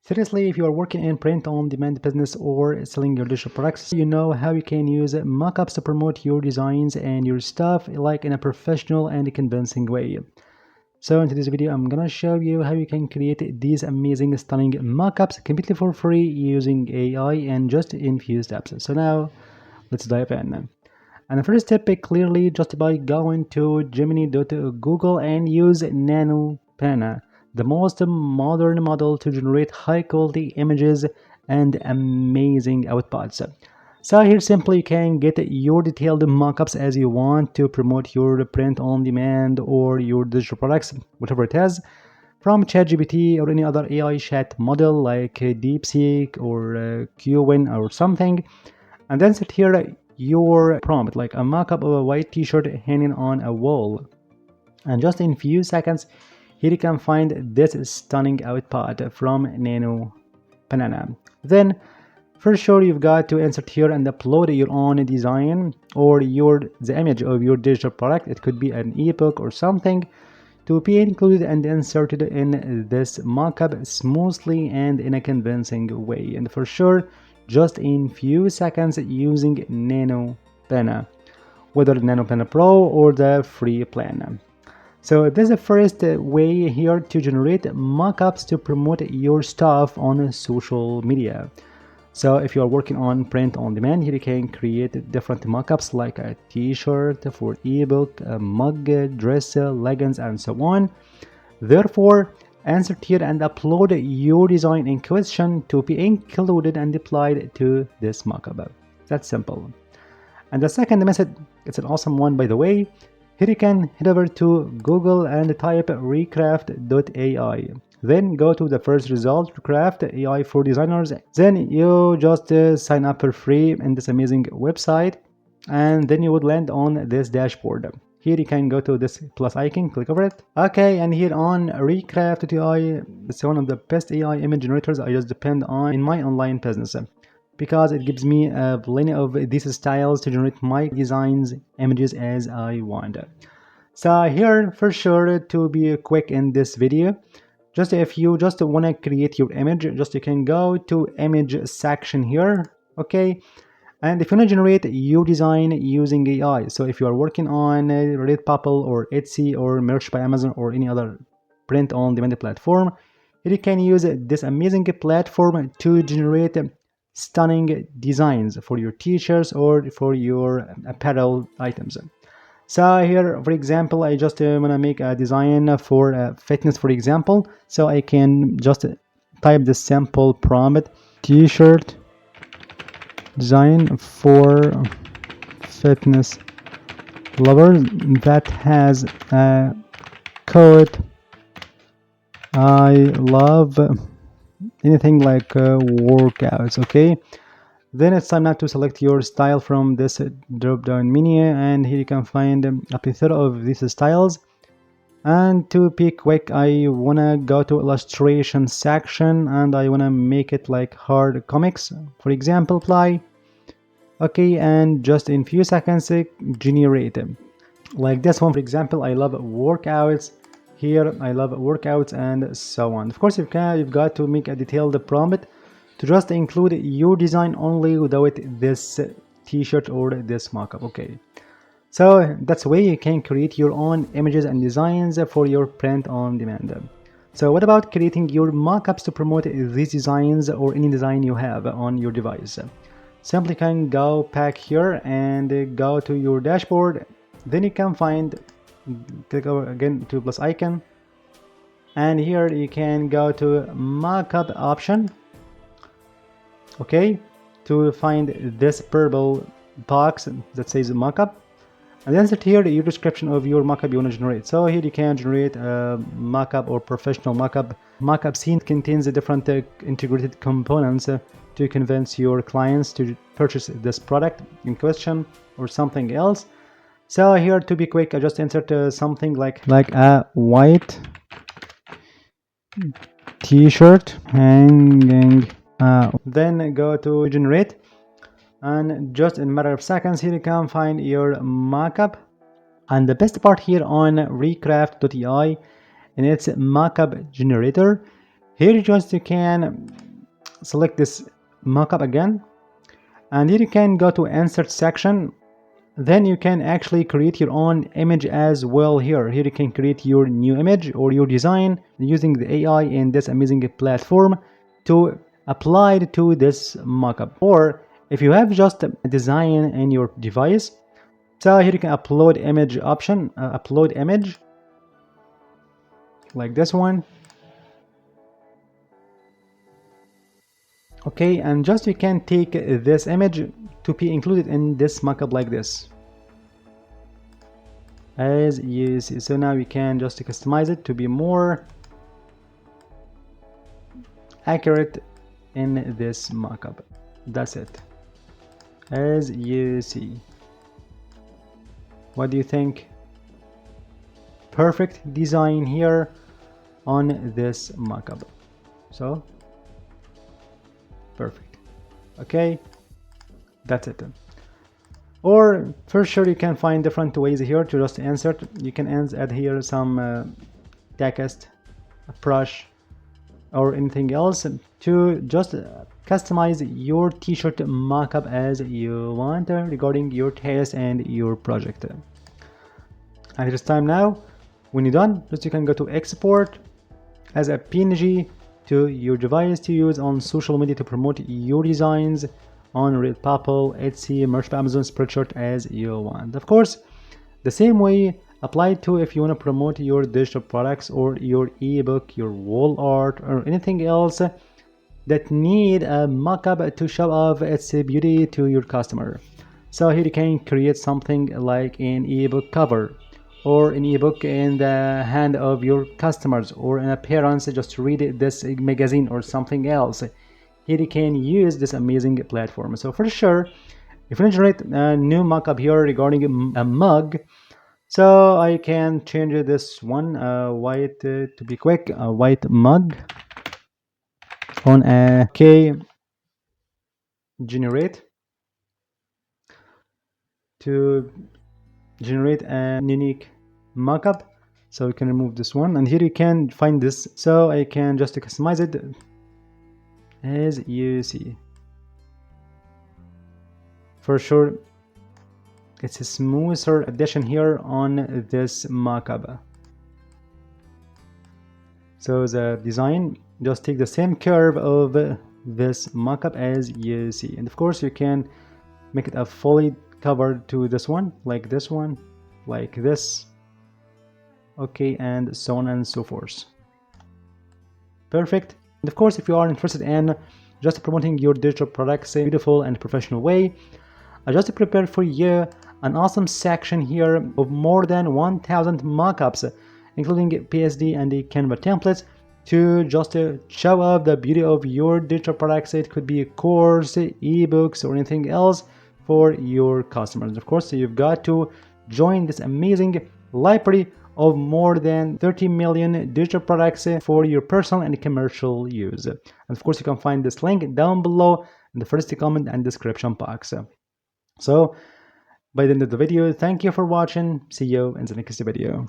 Seriously, if you are working in print-on-demand business or selling your digital products, you know how you can use mockups to promote your designs and your stuff like in a professional and convincing way. So in today's video, I'm gonna show you how you can create these amazing, stunning mockups completely for free using AI and just in few steps. So now, let's dive in. And the first step, clearly just by going to Gemini.google and use Nano Banan, the most modern model to generate high quality images and amazing outputs. So here simply you can get your detailed mockups as you want to promote your print on demand or your digital products, whatever it is, from ChatGPT or any other AI chat model like DeepSeek or Qwen or something, and then set here your prompt like a mockup of a white t-shirt hanging on a wall, and just in few seconds here you can find this stunning output from Nano Banan. Then for sure you've got to insert here and upload your own design or the image of your digital product. It could be an ebook or something to be included and inserted in this mockup smoothly and in a convincing way, and for sure just in few seconds using Nano Banan, whether Nano Banan Pro or the free plan. So this is the first way here to generate mockups to promote your stuff on social media. So if you are working on print on demand, here you can create different mockups like a t-shirt for ebook, a mug, dress, leggings, and so on. Therefore, insert here and upload your design in question to be included and applied to this mockup. That's simple. And the second method, it's an awesome one by the way. Here you can head over to Google and type recraft.ai. Then go to the first result, Recraft AI for designers. Then you just sign up for free in this amazing website, and then you would land on this dashboard. Here you can go to this plus icon, click over it. Okay, and here on Recraft.ai, it's one of the best AI image generators I just depend on in my online business, because it gives me plenty of these styles to generate my designs, images as I want. So here, for sure, to be quick in this video, just if you just want to create your image, just you can go to image section here, okay? And if you want to generate your design using AI, so if you are working on Redbubble or Etsy or Merch by Amazon or any other print-on-demand platform, you can use this amazing platform to generate stunning designs for your t-shirts or for your apparel items. So here, for example, I just want to make a design for fitness, for example. So I can just type the simple prompt, t-shirt design for fitness lovers that has a code I love, anything like workouts, okay? Then it's time now to select your style from this drop down menu, and here you can find a plethora of these styles. And to be quick, I wanna go to illustration section and I wanna make it like hard comics, for example, apply. Okay, and just in few seconds generate like this one, for example. I love workouts. Here I love workouts, and so on. Of course, you've got to make a detailed prompt to just include your design only without this t-shirt or this mockup. Okay, so that's the way you can create your own images and designs for your print on demand. So what about creating your mockups to promote these designs or any design you have on your device? Simply can go back here and go to your dashboard. Then you can find, click over again to plus icon, and here you can go to mockup option. Okay, to find this purple box that says mockup, and then set here your description of your mockup you want to generate. So here you can generate a mockup or professional mockup. Mockup scene contains the different integrated components to convince your clients to purchase this product in question or something else. So here, to be quick, I just insert something like a white t-shirt hanging. Then go to generate, and just in a matter of seconds here you can find your mockup. And the best part here on recraft.ai, and its mockup generator, Here you can select this mockup again, and here you can go to insert section. Then you can actually create your own image as well. Here you can create your new image or your design using the AI in this amazing platform to apply it to this mockup. Or if you have just a design in your device, so here you can upload image option, upload image like this one. Okay, and just you can take this image to be included in this mockup like this, as you see. So now we can just customize it to be more accurate in this mockup. That's it, as you see. What do you think? Perfect design here on this mockup. So perfect. Okay, that's it. Or for sure you can find different ways here to just insert. You can add here some text, a brush, or anything else to just customize your t-shirt mockup as you want regarding your taste and your project. And it is time now. When you're done, just you can go to export as a PNG to your device to use on social media to promote your designs on Redbubble, Etsy, Merch, Amazon, Spreadshirt as you want. Of course, the same way apply to if you want to promote your digital products or your ebook, your wall art, or anything else that need a mockup to show off its beauty to your customer. So here you can create something like an ebook cover or an ebook in the hand of your customers, or an appearance just to read this magazine or something else. Here you can use this amazing platform. So for sure, if you generate a new mockup here regarding a mug, so I can change this one white to be quick, a white mug on a K generate to generate a unique mockup. So we can remove this one, and here you can find this. So I can just customize it as you see. For sure, it's a smoother addition here on this mockup. So the design just take the same curve of this mockup as you see, and of course you can make it a fully covered to this one, like this, okay, and so on and so forth. Perfect. And of course, if you are interested in just promoting your digital products in a beautiful and professional way, I just prepared for you an awesome section here of more than 1000 mockups, including PSD and the Canva templates, to just show off the beauty of your digital products. It could be a course, ebooks, or anything else for your customers. Of course, you've got to join this amazing library of more than 30 million digital products for your personal and commercial use. And of course, you can find this link down below in the first comment and description box. So by the end of the video, thank you for watching. See you in the next video.